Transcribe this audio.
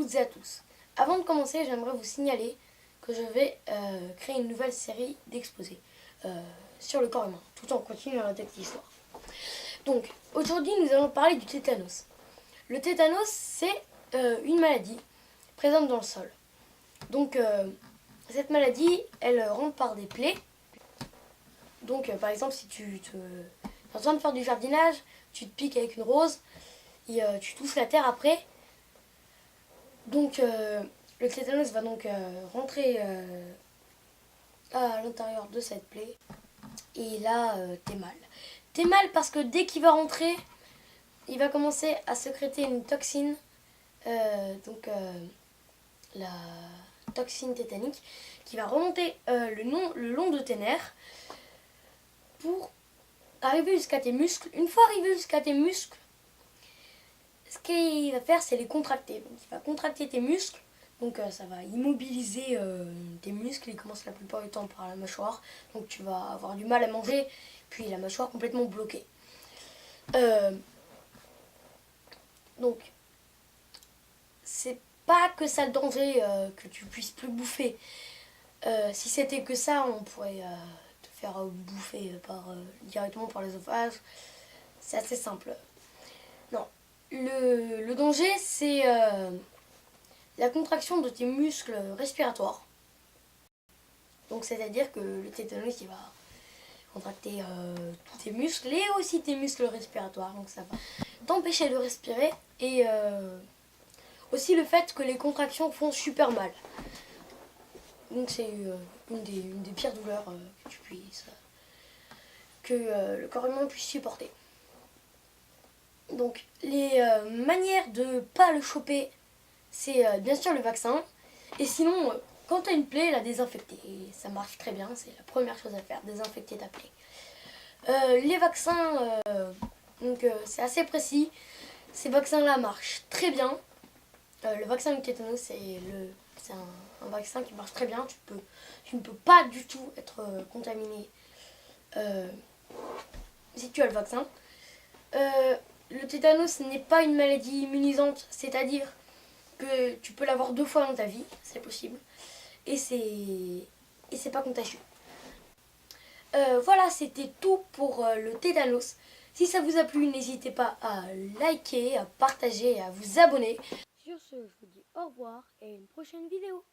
toutes et à tous. Avant de commencer, j'aimerais vous signaler que je vais créer une nouvelle série d'exposés sur le corps humain, tout en continuant la tête d'histoire. Donc, aujourd'hui, nous allons parler du tétanos. Le tétanos, c'est une maladie présente dans le sol. Donc, cette maladie, elle rentre par des plaies. Donc, par exemple, si tu es en train de faire du jardinage, tu te piques avec une rose, et tu touches la terre après. Donc, le tétanos va donc rentrer à l'intérieur de cette plaie. Et là, t'es mal. T'es mal parce que dès qu'il va rentrer, il va commencer à sécréter une toxine. La toxine tétanique qui va remonter le long de tes nerfs pour arriver jusqu'à tes muscles. Une fois arrivé jusqu'à tes muscles, ce qu'il va faire, c'est les contracter. Donc, il va contracter tes muscles. Donc ça va immobiliser tes muscles. Il commence la plupart du temps par la mâchoire. Donc tu vas avoir du mal à manger. Puis la mâchoire complètement bloquée. Donc c'est pas que ça le danger que tu puisses plus bouffer. Si c'était que ça, on pourrait te faire bouffer directement par l'œsophage. C'est assez simple. Non. Le danger, c'est la contraction de tes muscles respiratoires. Donc c'est-à-dire que le tétanos, il va contracter tous tes muscles et aussi tes muscles respiratoires. Donc ça va t'empêcher de respirer et aussi le fait que les contractions font super mal. Donc c'est une des pires douleurs que le corps humain puisse supporter. Donc les manières de ne pas le choper, c'est bien sûr le vaccin. Et sinon, quand tu as une plaie, la désinfecter. Et ça marche très bien, c'est la première chose à faire, désinfecter ta plaie. Les vaccins, c'est assez précis. Ces vaccins-là marchent très bien. Le vaccin du tétanos, c'est un vaccin qui marche très bien. Tu ne peux pas du tout être contaminé si tu as le vaccin. Le tétanos n'est pas une maladie immunisante, c'est-à-dire que tu peux l'avoir 2 fois dans ta vie, c'est possible, et c'est pas contagieux. Voilà, c'était tout pour le tétanos. Si ça vous a plu, n'hésitez pas à liker, à partager et à vous abonner. Sur ce, je vous dis au revoir et à une prochaine vidéo.